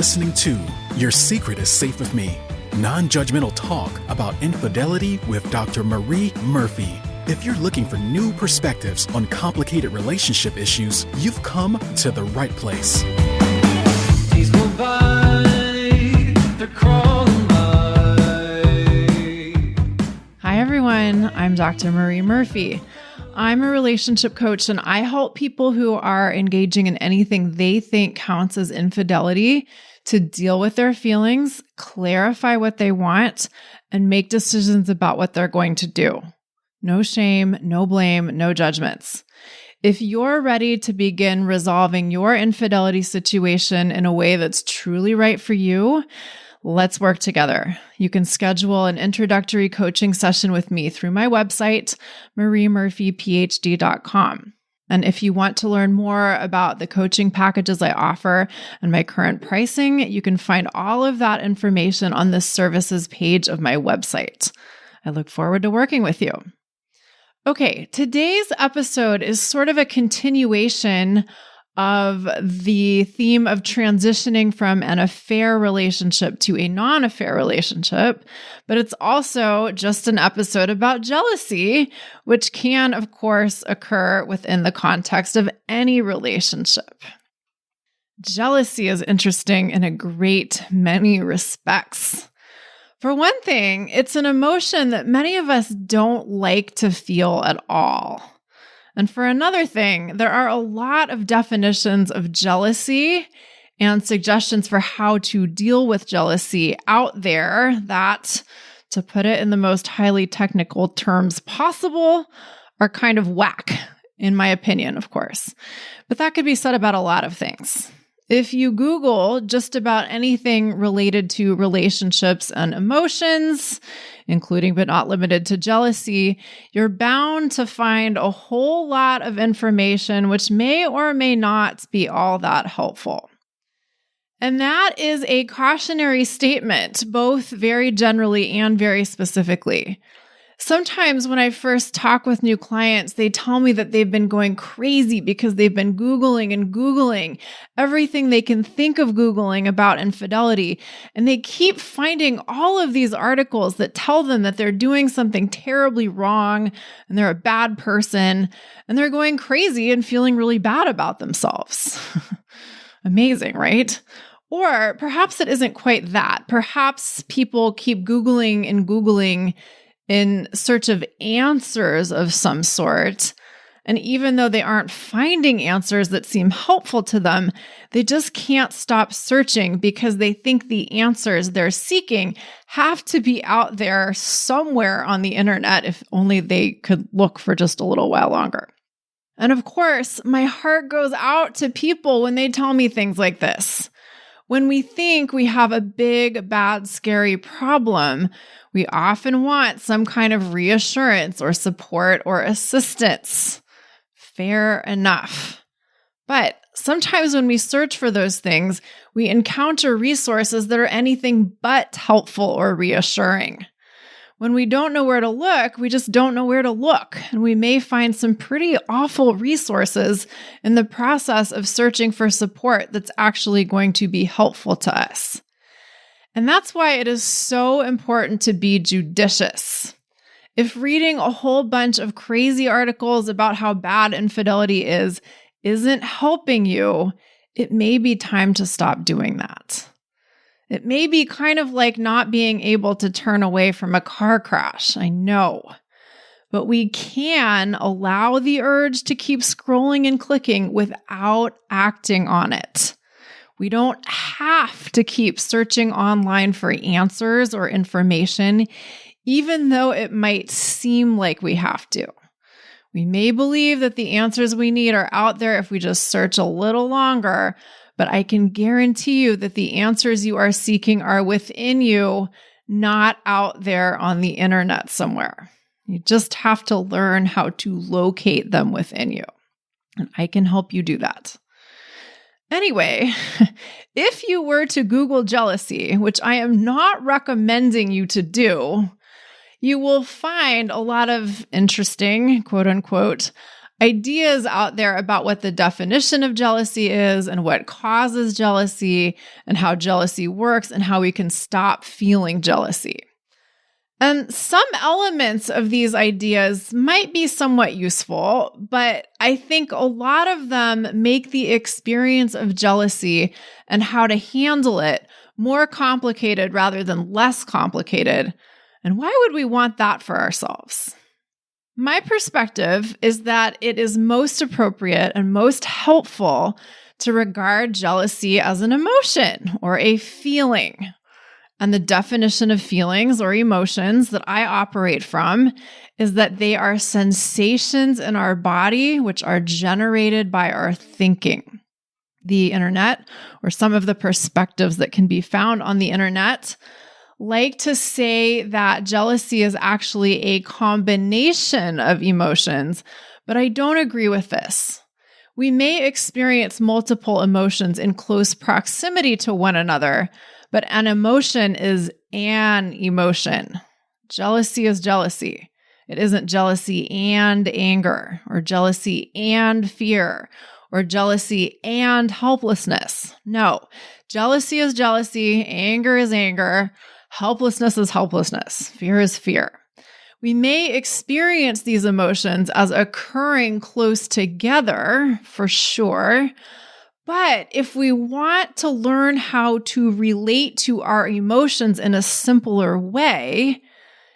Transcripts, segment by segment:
listening to Your Secret is Safe with Me, non-judgmental talk about infidelity with Dr. Marie Murphy. If you're looking for new perspectives on complicated relationship issues, you've come to the right place. Days go by, they're crawling by. Hi, everyone. I'm Dr. Marie Murphy. I'm a relationship coach, and I help people who are engaging in anything they think counts as infidelity to deal with their feelings, clarify what they want, and make decisions about what they're going to do. No shame, no blame, no judgments. If you're ready to begin resolving your infidelity situation in a way that's truly right for you, let's work together. You can schedule an introductory coaching session with me through my website, mariemurphyphd.com. And if you want to learn more about the coaching packages I offer and my current pricing, you can find all of that information on the services page of my website. I look forward to working with you. Okay, today's episode is sort of a continuation of the theme of transitioning from an affair relationship to a non-affair relationship, but it's also just an episode about jealousy, which can, of course, occur within the context of any relationship. Jealousy is interesting in a great many respects. For one thing, it's an emotion that many of us don't like to feel at all. And for another thing, there are a lot of definitions of jealousy and suggestions for how to deal with jealousy out there that, to put it in the most highly technical terms possible, are kind of whack, in my opinion, of course. But that could be said about a lot of things. If you Google just about anything related to relationships and emotions, including but not limited to jealousy, you're bound to find a whole lot of information which may or may not be all that helpful. And that is a cautionary statement, both very generally and very specifically. Sometimes when I first talk with new clients, they tell me that they've been going crazy because they've been Googling everything they can think of Googling about infidelity. And they keep finding all of these articles that tell them that they're doing something terribly wrong and they're a bad person, and they're going crazy and feeling really bad about themselves. Amazing, right? Or perhaps it isn't quite that. Perhaps people keep Googling in search of answers of some sort. And even though they aren't finding answers that seem helpful to them, they just can't stop searching because they think the answers they're seeking have to be out there somewhere on the internet if only they could look for just a little while longer. And of course, my heart goes out to people when they tell me things like this. When we think we have a big, bad, scary problem, we often want some kind of reassurance or support or assistance. Fair enough. But sometimes when we search for those things, we encounter resources that are anything but helpful or reassuring. When we don't know where to look, we just don't know where to look. And we may find some pretty awful resources in the process of searching for support that's actually going to be helpful to us. And that's why it is so important to be judicious. If reading a whole bunch of crazy articles about how bad infidelity isn't helping you, it may be time to stop doing that. It may be kind of like not being able to turn away from a car crash, I know. But we can allow the urge to keep scrolling and clicking without acting on it. We don't have to keep searching online for answers or information, even though it might seem like we have to. We may believe that the answers we need are out there if we just search a little longer, but I can guarantee you that the answers you are seeking are within you, not out there on the internet somewhere. You just have to learn how to locate them within you. And I can help you do that. Anyway, if you were to Google jealousy, which I am not recommending you to do, you will find a lot of interesting, quote unquote, ideas out there about what the definition of jealousy is and what causes jealousy and how jealousy works and how we can stop feeling jealousy. And some elements of these ideas might be somewhat useful, but I think a lot of them make the experience of jealousy and how to handle it more complicated rather than less complicated. And why would we want that for ourselves? My perspective is that it is most appropriate and most helpful to regard jealousy as an emotion or a feeling. And the definition of feelings or emotions that I operate from is that they are sensations in our body which are generated by our thinking. The internet, or some of the perspectives that can be found on the internet, like to say that jealousy is actually a combination of emotions, but I don't agree with this. We may experience multiple emotions in close proximity to one another, but an emotion is an emotion. Jealousy is jealousy. It isn't jealousy and anger, or jealousy and fear, or jealousy and helplessness. No, jealousy is jealousy, anger is anger, helplessness is helplessness, fear is fear. We may experience these emotions as occurring close together, for sure. But if we want to learn how to relate to our emotions in a simpler way,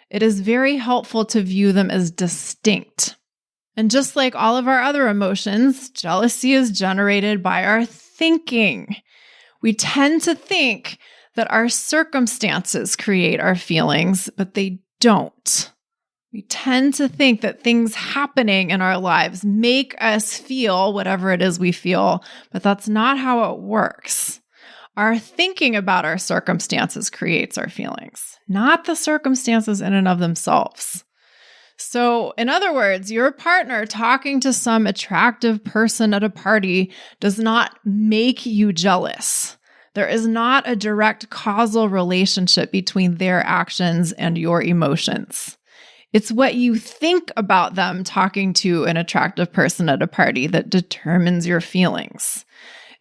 it is very helpful to view them as distinct. And just like all of our other emotions, jealousy is generated by our thinking. We tend to think that our circumstances create our feelings, but they don't. We tend to think that things happening in our lives make us feel whatever it is we feel, but that's not how it works. Our thinking about our circumstances creates our feelings, not the circumstances in and of themselves. So, in other words, your partner talking to some attractive person at a party does not make you jealous. There is not a direct causal relationship between their actions and your emotions. It's what you think about them talking to an attractive person at a party that determines your feelings.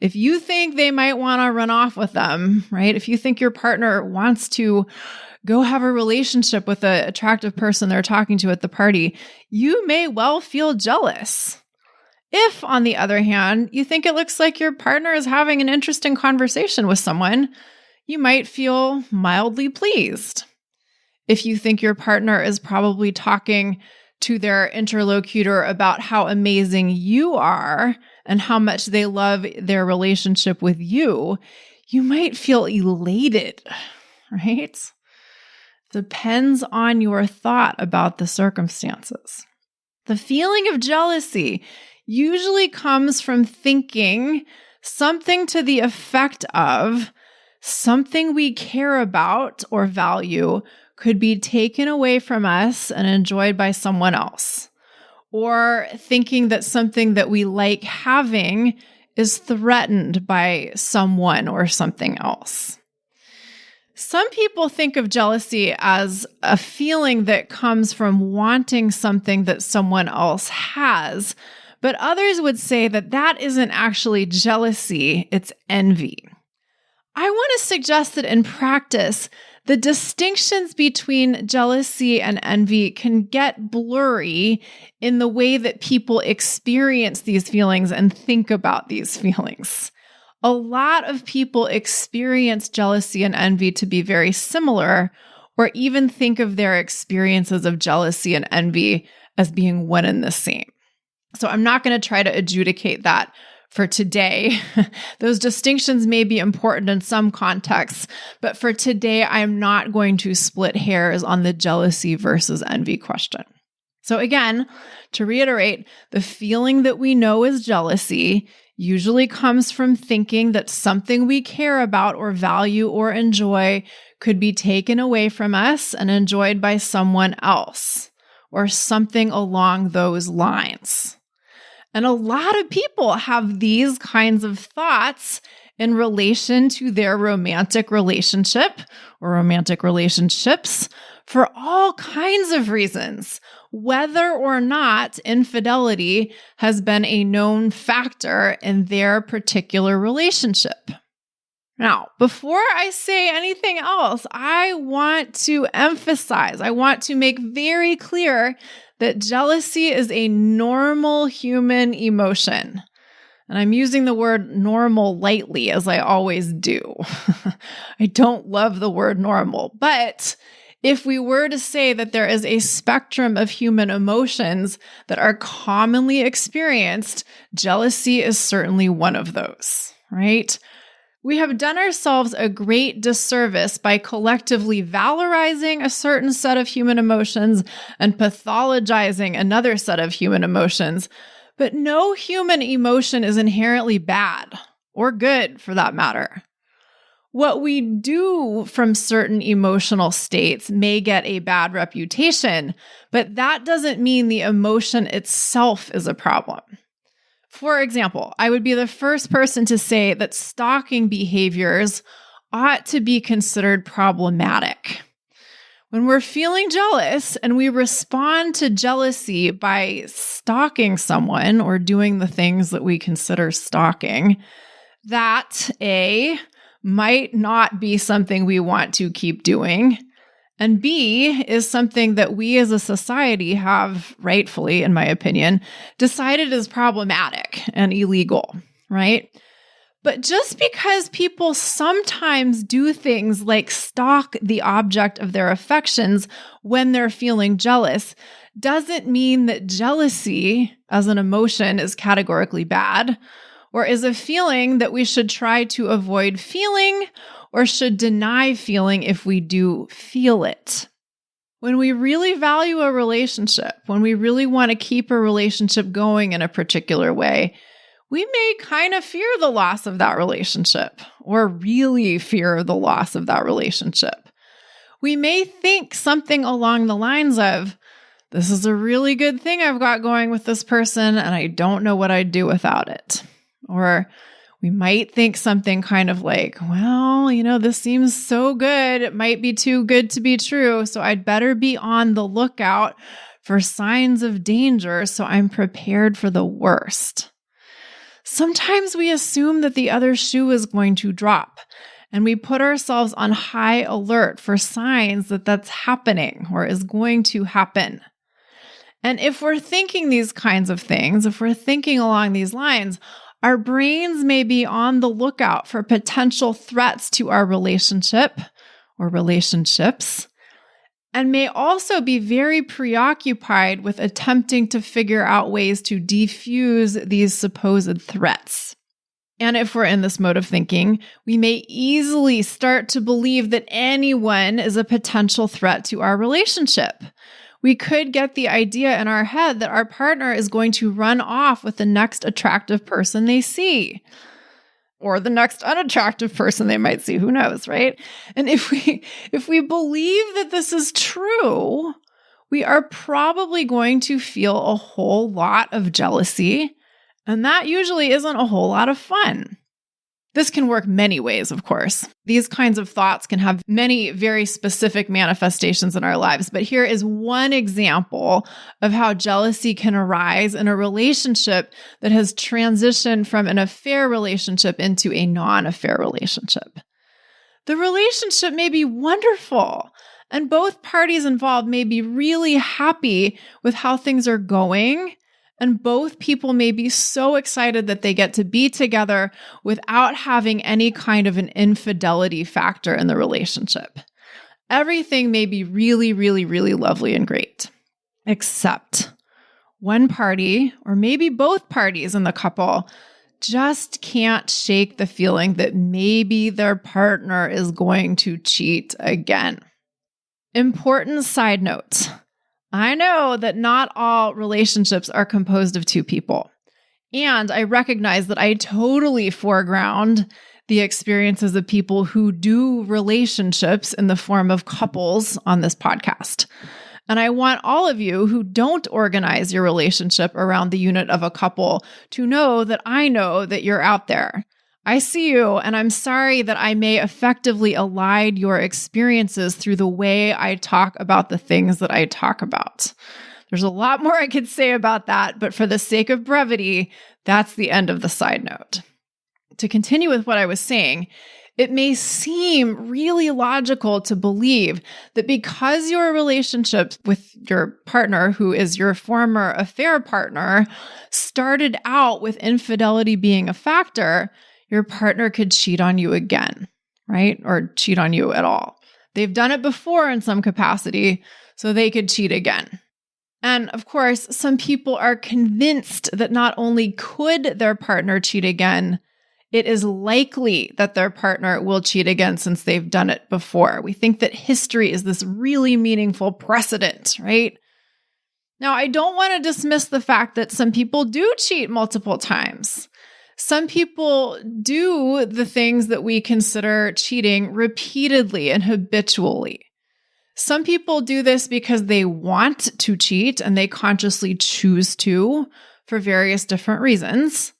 If you think they might want to run off with them, right? If you think your partner wants to go have a relationship with an attractive person they're talking to at the party, you may well feel jealous. If, on the other hand, you think it looks like your partner is having an interesting conversation with someone, you might feel mildly pleased. If you think your partner is probably talking to their interlocutor about how amazing you are and how much they love their relationship with you, you might feel elated, right? Depends on your thought about the circumstances. The feeling of jealousy usually comes from thinking something to the effect of something we care about or value could be taken away from us and enjoyed by someone else, or thinking that something that we like having is threatened by someone or something else. Some people think of jealousy as a feeling that comes from wanting something that someone else has, but others would say that that isn't actually jealousy, it's envy. I want to suggest that in practice, the distinctions between jealousy and envy can get blurry in the way that people experience these feelings and think about these feelings. A lot of people experience jealousy and envy to be very similar, or even think of their experiences of jealousy and envy as being one and the same. So I'm not going to try to adjudicate that for today. Those distinctions may be important in some contexts, but for today, I'm not going to split hairs on the jealousy versus envy question. So again, to reiterate, the feeling that we know is jealousy usually comes from thinking that something we care about or value or enjoy could be taken away from us and enjoyed by someone else, or something along those lines. And a lot of people have these kinds of thoughts in relation to their romantic relationship or romantic relationships for all kinds of reasons, whether or not infidelity has been a known factor in their particular relationship. Now, before I say anything else, I want to emphasize, I want to make very clear that jealousy is a normal human emotion. And I'm using the word normal lightly, as I always do. I don't love the word normal, but if we were to say that there is a spectrum of human emotions that are commonly experienced, jealousy is certainly one of those, right? We have done ourselves a great disservice by collectively valorizing a certain set of human emotions and pathologizing another set of human emotions. But no human emotion is inherently bad or good for that matter. What we do from certain emotional states may get a bad reputation, but that doesn't mean the emotion itself is a problem. For example, I would be the first person to say that stalking behaviors ought to be considered problematic. When we're feeling jealous and we respond to jealousy by stalking someone or doing the things that we consider stalking, that might not be something we want to keep doing, and B, is something that we as a society have, rightfully, in my opinion, decided is problematic and illegal, right? But just because people sometimes do things like stalk the object of their affections when they're feeling jealous, doesn't mean that jealousy as an emotion is categorically bad, or is a feeling that we should try to avoid feeling or should deny feeling if we do feel it. When we really value a relationship, when we really want to keep a relationship going in a particular way, we may kind of fear the loss of that relationship or really fear the loss of that relationship. We may think something along the lines of, this is a really good thing I've got going with this person and I don't know what I'd do without it. Or we might think something kind of like, well, this seems so good. It might be too good to be true. So I'd better be on the lookout for signs of danger so I'm prepared for the worst. Sometimes we assume that the other shoe is going to drop, and we put ourselves on high alert for signs that that's happening or is going to happen. And if we're thinking these kinds of things, if we're thinking along these lines, our brains may be on the lookout for potential threats to our relationship or relationships, and may also be very preoccupied with attempting to figure out ways to defuse these supposed threats. And if we're in this mode of thinking, we may easily start to believe that anyone is a potential threat to our relationship. We could get the idea in our head that our partner is going to run off with the next attractive person they see, or the next unattractive person they might see, who knows, right? And if we believe that this is true, we are probably going to feel a whole lot of jealousy, and that usually isn't a whole lot of fun. This can work many ways, of course. These kinds of thoughts can have many very specific manifestations in our lives, but here is one example of how jealousy can arise in a relationship that has transitioned from an affair relationship into a non-affair relationship. The relationship may be wonderful, and both parties involved may be really happy with how things are going. And both people may be so excited that they get to be together without having any kind of an infidelity factor in the relationship. Everything may be really, really, really lovely and great, except one party, or maybe both parties in the couple, just can't shake the feeling that maybe their partner is going to cheat again. Important side note. I know that not all relationships are composed of two people, and I recognize that I totally foreground the experiences of people who do relationships in the form of couples on this podcast. And I want all of you who don't organize your relationship around the unit of a couple to know that I know that you're out there. I see you, and I'm sorry that I may effectively elide your experiences through the way I talk about the things that I talk about. There's a lot more I could say about that, but for the sake of brevity, that's the end of the side note. To continue with what I was saying, it may seem really logical to believe that because your relationship with your partner, who is your former affair partner, started out with infidelity being a factor, your partner could cheat on you again, right? Or cheat on you at all. They've done it before in some capacity, so they could cheat again. And of course, some people are convinced that not only could their partner cheat again, it is likely that their partner will cheat again since they've done it before. We think that history is this really meaningful precedent, right? Now, I don't want to dismiss the fact that some people do cheat multiple times. Some people do the things that we consider cheating repeatedly and habitually. Some people do this because they want to cheat and they consciously choose to for various different reasons.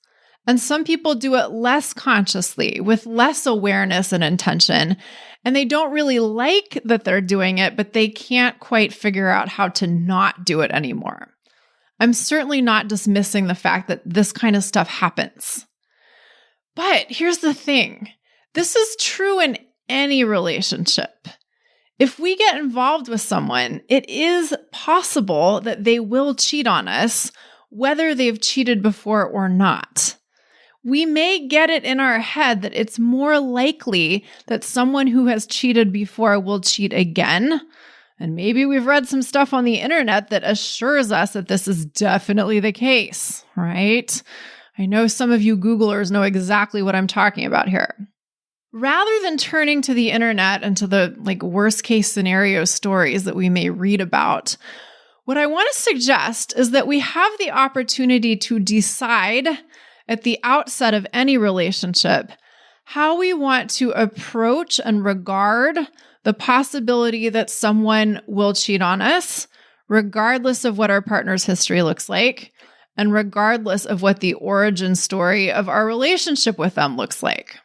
And some people do it less consciously, with less awareness and intention, and they don't really like that they're doing it, but they can't quite figure out how to not do it anymore. I'm certainly not dismissing the fact that this kind of stuff happens. But here's the thing. This is true in any relationship. If we get involved with someone, it is possible that they will cheat on us, whether they've cheated before or not. We may get it in our head that it's more likely that someone who has cheated before will cheat again. And maybe we've read some stuff on the internet that assures us that this is definitely the case, right? I know some of you Googlers know exactly what I'm talking about here. Rather than turning to the internet and to the worst case scenario stories that we may read about, what I want to suggest is that we have the opportunity to decide at the outset of any relationship how we want to approach and regard the possibility that someone will cheat on us, regardless of what our partner's history looks like, and regardless of what the origin story of our relationship with them looks like.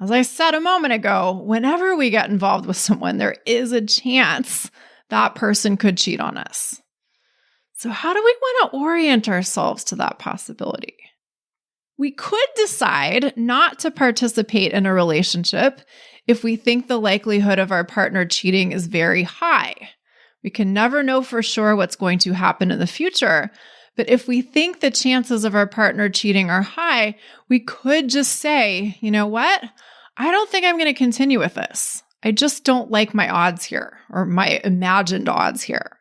As I said a moment ago, whenever we get involved with someone, there is a chance that person could cheat on us. So how do we want to orient ourselves to that possibility? We could decide not to participate in a relationship if we think the likelihood of our partner cheating is very high. We can never know for sure what's going to happen in the future, but if we think the chances of our partner cheating are high, we could just say, you know what? I don't think I'm going to continue with this. I just don't like my odds here, or my imagined odds here.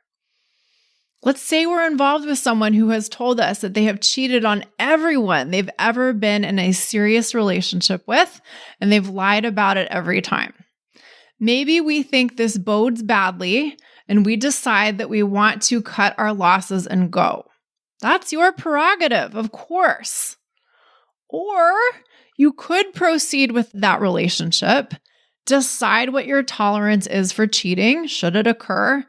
Let's say we're involved with someone who has told us that they have cheated on everyone they've ever been in a serious relationship with, and they've lied about it every time. Maybe we think this bodes badly, and we decide that we want to cut our losses and go. That's your prerogative, of course. Or you could proceed with that relationship, decide what your tolerance is for cheating, should it occur,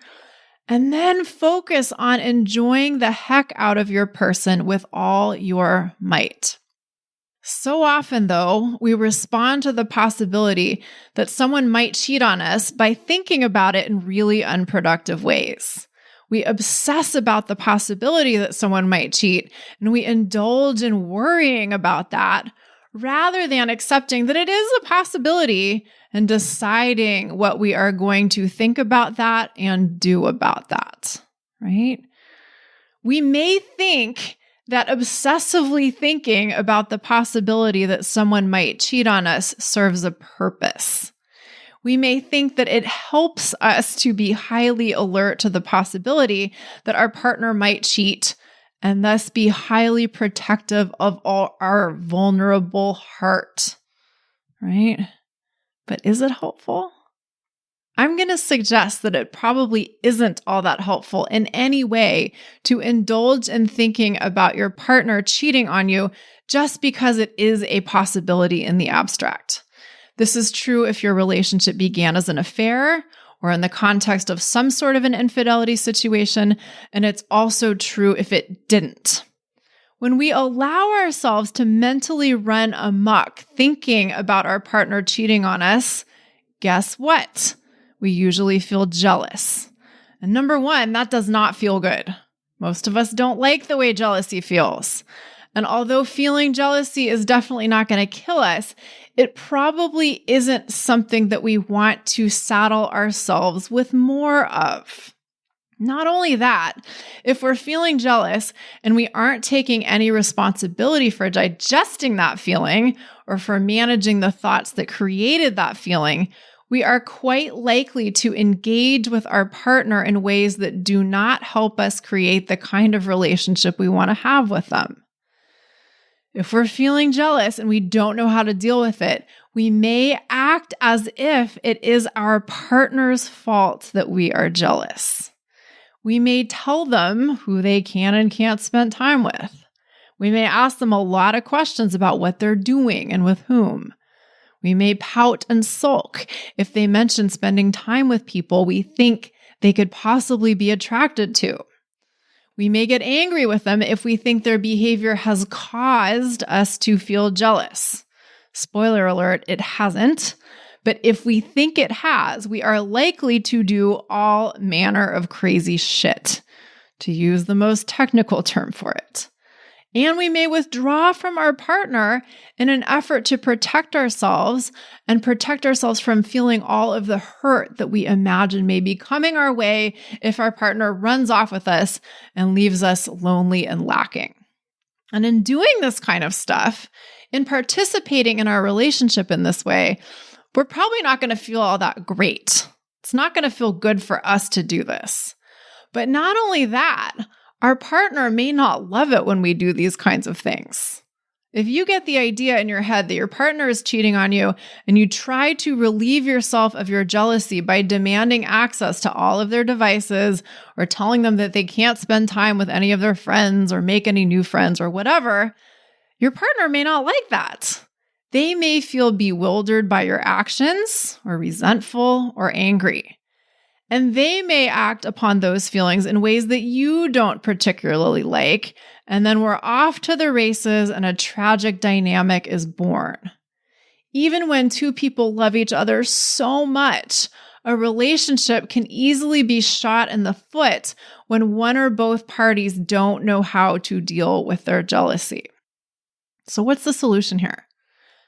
and then focus on enjoying the heck out of your person with all your might. So often, though, we respond to the possibility that someone might cheat on us by thinking about it in really unproductive ways. We obsess about the possibility that someone might cheat, and we indulge in worrying about that rather than accepting that it is a possibility and deciding what we are going to think about that and do about that, right? We may think that obsessively thinking about the possibility that someone might cheat on us serves a purpose. We may think that it helps us to be highly alert to the possibility that our partner might cheat and thus be highly protective of our vulnerable heart, right? But is it helpful? I'm going to suggest that it probably isn't all that helpful in any way to indulge in thinking about your partner cheating on you just because it is a possibility in the abstract. This is true if your relationship began as an affair or in the context of some sort of an infidelity situation, and it's also true if it didn't. When we allow ourselves to mentally run amok thinking about our partner cheating on us, guess what? We usually feel jealous. And number one, that does not feel good. Most of us don't like the way jealousy feels. And although feeling jealousy is definitely not going to kill us, it probably isn't something that we want to saddle ourselves with more of. Not only that, if we're feeling jealous and we aren't taking any responsibility for digesting that feeling or for managing the thoughts that created that feeling, we are quite likely to engage with our partner in ways that do not help us create the kind of relationship we want to have with them. If we're feeling jealous and we don't know how to deal with it, we may act as if it is our partner's fault that we are jealous. We may tell them who they can and can't spend time with. We may ask them a lot of questions about what they're doing and with whom. We may pout and sulk if they mention spending time with people we think they could possibly be attracted to. We may get angry with them if we think their behavior has caused us to feel jealous. Spoiler alert, it hasn't. But if we think it has, we are likely to do all manner of crazy shit, to use the most technical term for it. And we may withdraw from our partner in an effort to protect ourselves and protect ourselves from feeling all of the hurt that we imagine may be coming our way if our partner runs off with us and leaves us lonely and lacking. And in doing this kind of stuff, in participating in our relationship in this way, we're probably not going to feel all that great. It's not going to feel good for us to do this. But not only that, our partner may not love it when we do these kinds of things. If you get the idea in your head that your partner is cheating on you and you try to relieve yourself of your jealousy by demanding access to all of their devices or telling them that they can't spend time with any of their friends or make any new friends or whatever, your partner may not like that. They may feel bewildered by your actions or resentful or angry. And they may act upon those feelings in ways that you don't particularly like, and then we're off to the races and a tragic dynamic is born. Even when two people love each other so much, a relationship can easily be shot in the foot when one or both parties don't know how to deal with their jealousy. So what's the solution here?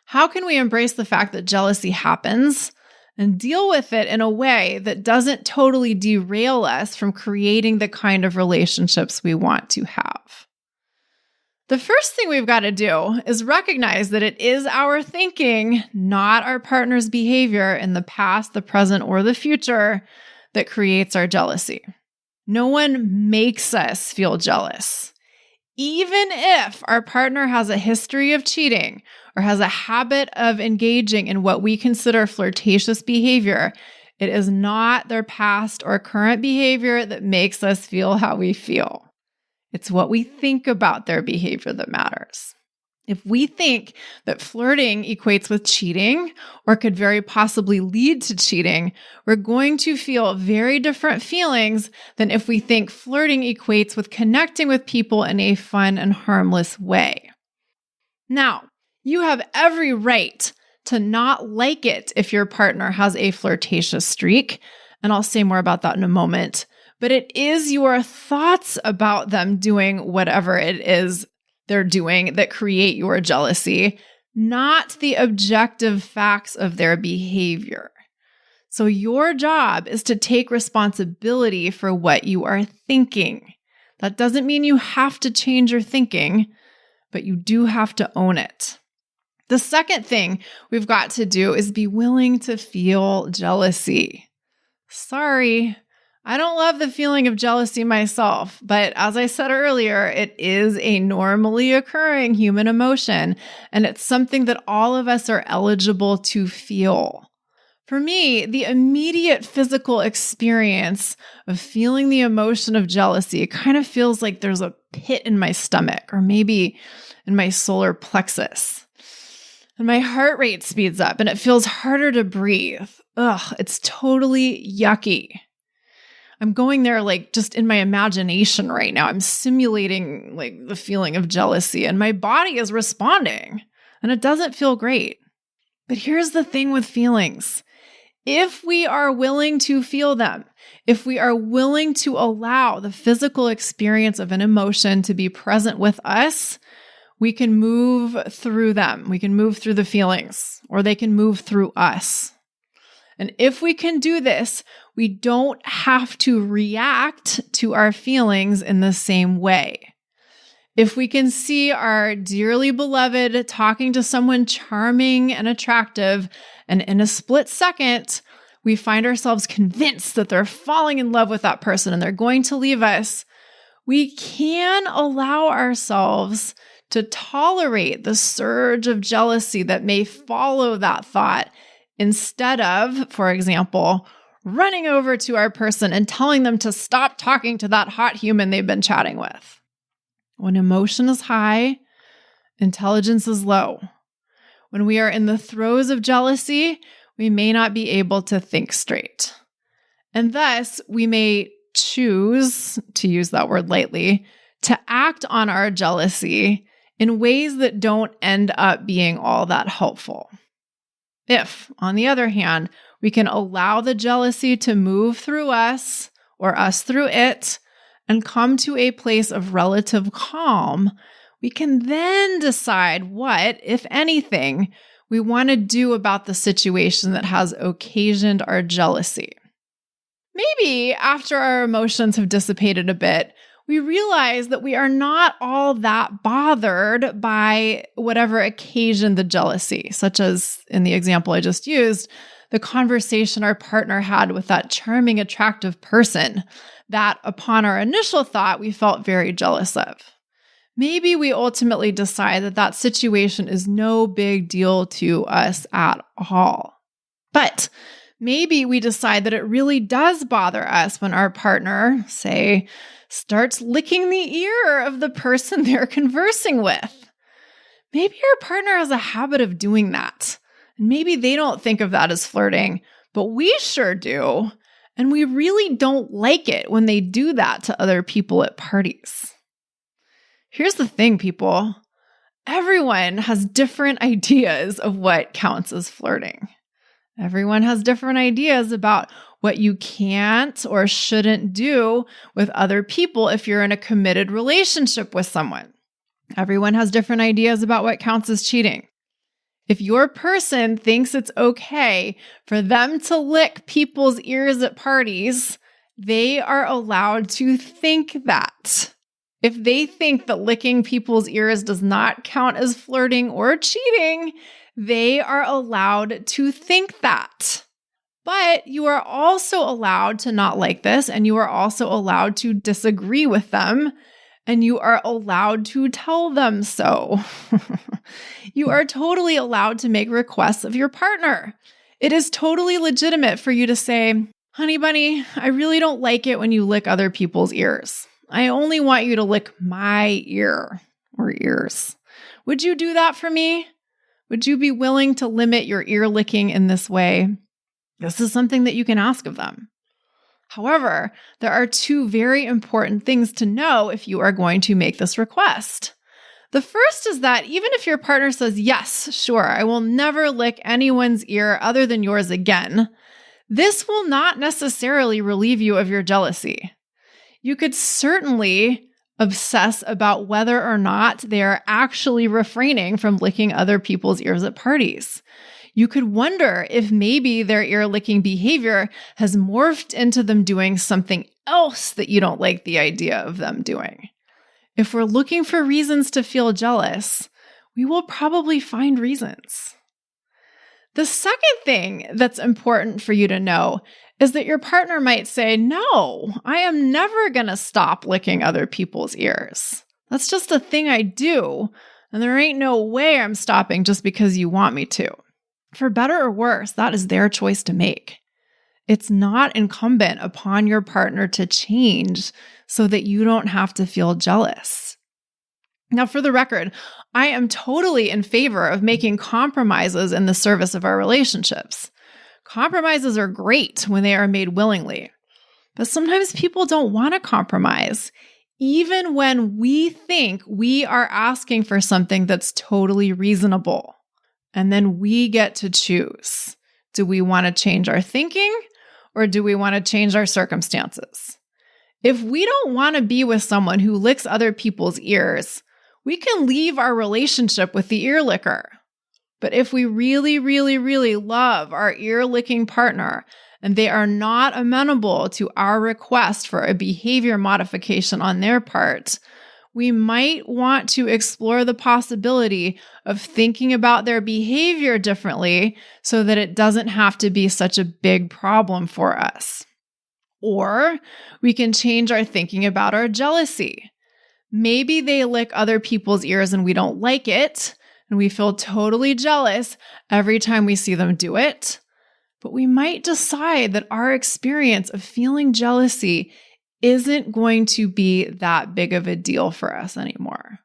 How can we embrace the fact that jealousy happens and deal with it in a way that doesn't totally derail us from creating the kind of relationships we want to have? The first thing we've got to do is recognize that it is our thinking, not our partner's behavior in the past, the present, or the future that creates our jealousy. No one makes us feel jealous. Even if our partner has a history of cheating or has a habit of engaging in what we consider flirtatious behavior, it is not their past or current behavior that makes us feel how we feel. It's what we think about their behavior that matters. If we think that flirting equates with cheating or could very possibly lead to cheating, we're going to feel very different feelings than if we think flirting equates with connecting with people in a fun and harmless way. Now, you have every right to not like it if your partner has a flirtatious streak, and I'll say more about that in a moment, but it is your thoughts about them doing whatever it is they're doing that create your jealousy, not the objective facts of their behavior. So your job is to take responsibility for what you are thinking. That doesn't mean you have to change your thinking, but you do have to own it. The second thing we've got to do is be willing to feel jealousy. Sorry, I don't love the feeling of jealousy myself, but as I said earlier, it is a normally occurring human emotion, and it's something that all of us are eligible to feel. For me, the immediate physical experience of feeling the emotion of jealousy kind of feels like there's a pit in my stomach or maybe in my solar plexus. And my heart rate speeds up and it feels harder to breathe. Ugh, it's totally yucky. I'm going there like just in my imagination right now. I'm simulating like the feeling of jealousy and my body is responding and it doesn't feel great. But here's the thing with feelings. If we are willing to feel them, if we are willing to allow the physical experience of an emotion to be present with us, we can move through them. We can move through the feelings, or they can move through us. And if we can do this, we don't have to react to our feelings in the same way. If we can see our dearly beloved talking to someone charming and attractive, and in a split second, we find ourselves convinced that they're falling in love with that person and they're going to leave us, we can allow ourselves to tolerate the surge of jealousy that may follow that thought instead of, for example, running over to our person and telling them to stop talking to that hot human they've been chatting with. When emotion is high, intelligence is low. When we are in the throes of jealousy, we may not be able to think straight. And thus, we may choose, to use that word lightly, to act on our jealousy in ways that don't end up being all that helpful. If, on the other hand, we can allow the jealousy to move through us or us through it and come to a place of relative calm, we can then decide what, if anything, we want to do about the situation that has occasioned our jealousy. Maybe after our emotions have dissipated a bit, we realize that we are not all that bothered by whatever occasioned the jealousy, such as in the example I just used, the conversation our partner had with that charming, attractive person that upon our initial thought, we felt very jealous of. Maybe we ultimately decide that that situation is no big deal to us at all. But maybe we decide that it really does bother us when our partner, say, starts licking the ear of the person they're conversing with. Maybe our partner has a habit of doing that. And maybe they don't think of that as flirting, but we sure do. And we really don't like it when they do that to other people at parties. Here's the thing, people. Everyone has different ideas of what counts as flirting. Everyone has different ideas about what you can't or shouldn't do with other people if you're in a committed relationship with someone. Everyone has different ideas about what counts as cheating. If your person thinks it's okay for them to lick people's ears at parties, they are allowed to think that. If they think that licking people's ears does not count as flirting or cheating, they are allowed to think that. But you are also allowed to not like this, and you are also allowed to disagree with them, and you are allowed to tell them so. You are totally allowed to make requests of your partner. It is totally legitimate for you to say, "Honey bunny, I really don't like it when you lick other people's ears. I only want you to lick my ear or ears. Would you do that for me? Would you be willing to limit your ear licking in this way?" This is something that you can ask of them. However, there are two very important things to know if you are going to make this request. The first is that even if your partner says, "Yes, sure, I will never lick anyone's ear other than yours again," this will not necessarily relieve you of your jealousy. You could certainly obsess about whether or not they are actually refraining from licking other people's ears at parties. You could wonder if maybe their ear-licking behavior has morphed into them doing something else that you don't like the idea of them doing. If we're looking for reasons to feel jealous, we will probably find reasons. The second thing that's important for you to know is that your partner might say, "No, I am never going to stop licking other people's ears. That's just a thing I do, and there ain't no way I'm stopping just because you want me to." For better or worse, that is their choice to make. It's not incumbent upon your partner to change so that you don't have to feel jealous. Now, for the record, I am totally in favor of making compromises in the service of our relationships. Compromises are great when they are made willingly. But sometimes people don't want to compromise, even when we think we are asking for something that's totally reasonable. And then we get to choose. Do we want to change our thinking or do we want to change our circumstances? If we don't want to be with someone who licks other people's ears, we can leave our relationship with the ear licker. But if we really, really, really love our ear-licking partner and they are not amenable to our request for a behavior modification on their part, we might want to explore the possibility of thinking about their behavior differently so that it doesn't have to be such a big problem for us. Or we can change our thinking about our jealousy. Maybe they lick other people's ears and we don't like it, and we feel totally jealous every time we see them do it. But we might decide that our experience of feeling jealousy isn't going to be that big of a deal for us anymore.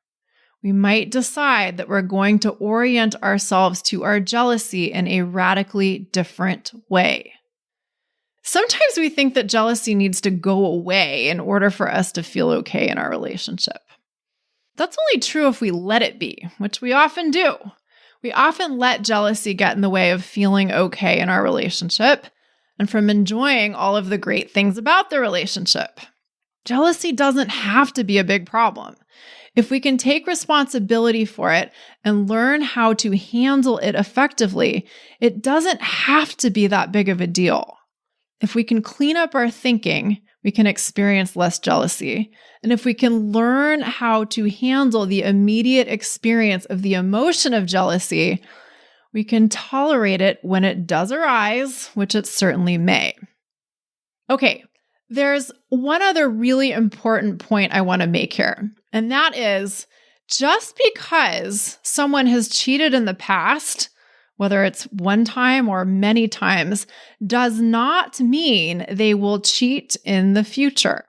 We might decide that we're going to orient ourselves to our jealousy in a radically different way. Sometimes we think that jealousy needs to go away in order for us to feel okay in our relationship. That's only true if we let it be, which we often do. We often let jealousy get in the way of feeling okay in our relationship and from enjoying all of the great things about the relationship. Jealousy doesn't have to be a big problem. If we can take responsibility for it and learn how to handle it effectively, it doesn't have to be that big of a deal. If we can clean up our thinking, we can experience less jealousy. And if we can learn how to handle the immediate experience of the emotion of jealousy, we can tolerate it when it does arise, which it certainly may. Okay, there's one other really important point I want to make here, and that is just because someone has cheated in the past, whether it's one time or many times, does not mean they will cheat in the future.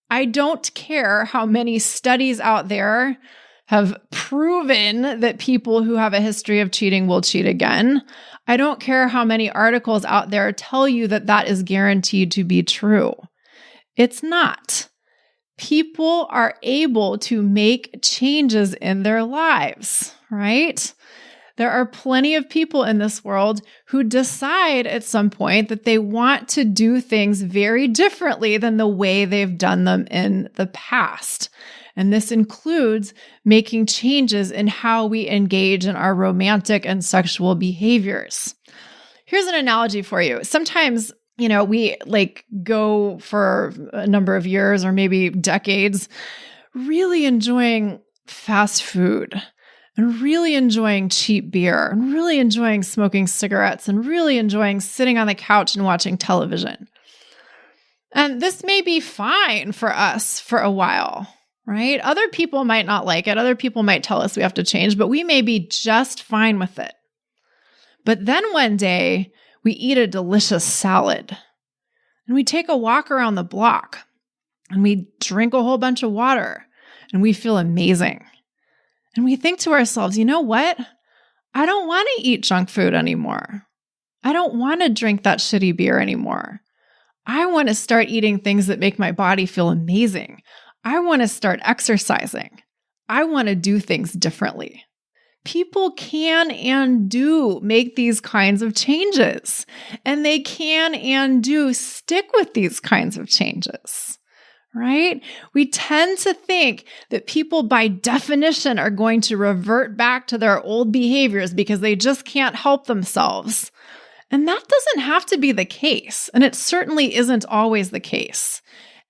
I don't care how many studies out there have proven that people who have a history of cheating will cheat again. I don't care how many articles out there tell you that that is guaranteed to be true. It's not. People are able to make changes in their lives, right? There are plenty of people in this world who decide at some point that they want to do things very differently than the way they've done them in the past. And this includes making changes in how we engage in our romantic and sexual behaviors. Here's an analogy for you. Sometimes, we go for a number of years or maybe decades really enjoying fast food and really enjoying cheap beer and really enjoying smoking cigarettes and really enjoying sitting on the couch and watching television. And this may be fine for us for a while, right? Other people might not like it. Other people might tell us we have to change, but we may be just fine with it. But then one day we eat a delicious salad and we take a walk around the block and we drink a whole bunch of water and we feel amazing. And we think to ourselves, you know what? I don't want to eat junk food anymore. I don't want to drink that shitty beer anymore. I want to start eating things that make my body feel amazing. I want to start exercising. I want to do things differently. People can and do make these kinds of changes, and they can and do stick with these kinds of changes. Right? We tend to think that people by definition are going to revert back to their old behaviors because they just can't help themselves. And that doesn't have to be the case. And it certainly isn't always the case.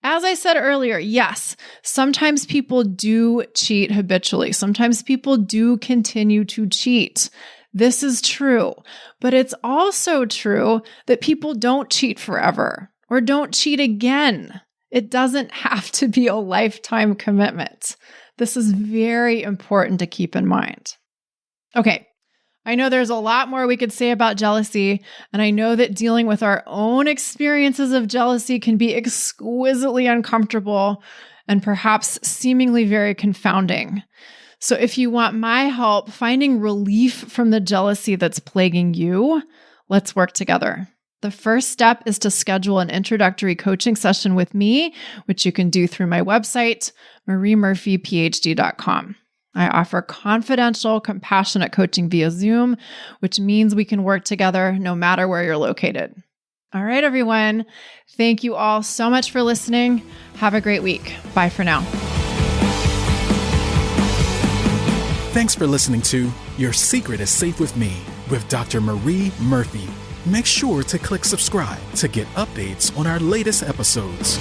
As I said earlier, yes, sometimes people do cheat habitually. Sometimes people do continue to cheat. This is true. But it's also true that people don't cheat forever or don't cheat again. It doesn't have to be a lifetime commitment. This is very important to keep in mind. Okay, I know there's a lot more we could say about jealousy, and I know that dealing with our own experiences of jealousy can be exquisitely uncomfortable and perhaps seemingly very confounding. So if you want my help finding relief from the jealousy that's plaguing you, let's work together. The first step is to schedule an introductory coaching session with me, which you can do through my website, mariemurphyphd.com. I offer confidential, compassionate coaching via Zoom, which means we can work together no matter where you're located. All right, everyone. Thank you all so much for listening. Have a great week. Bye for now. Thanks for listening to Your Secret is Safe with Me with Dr. Marie Murphy. Make sure to click subscribe to get updates on our latest episodes.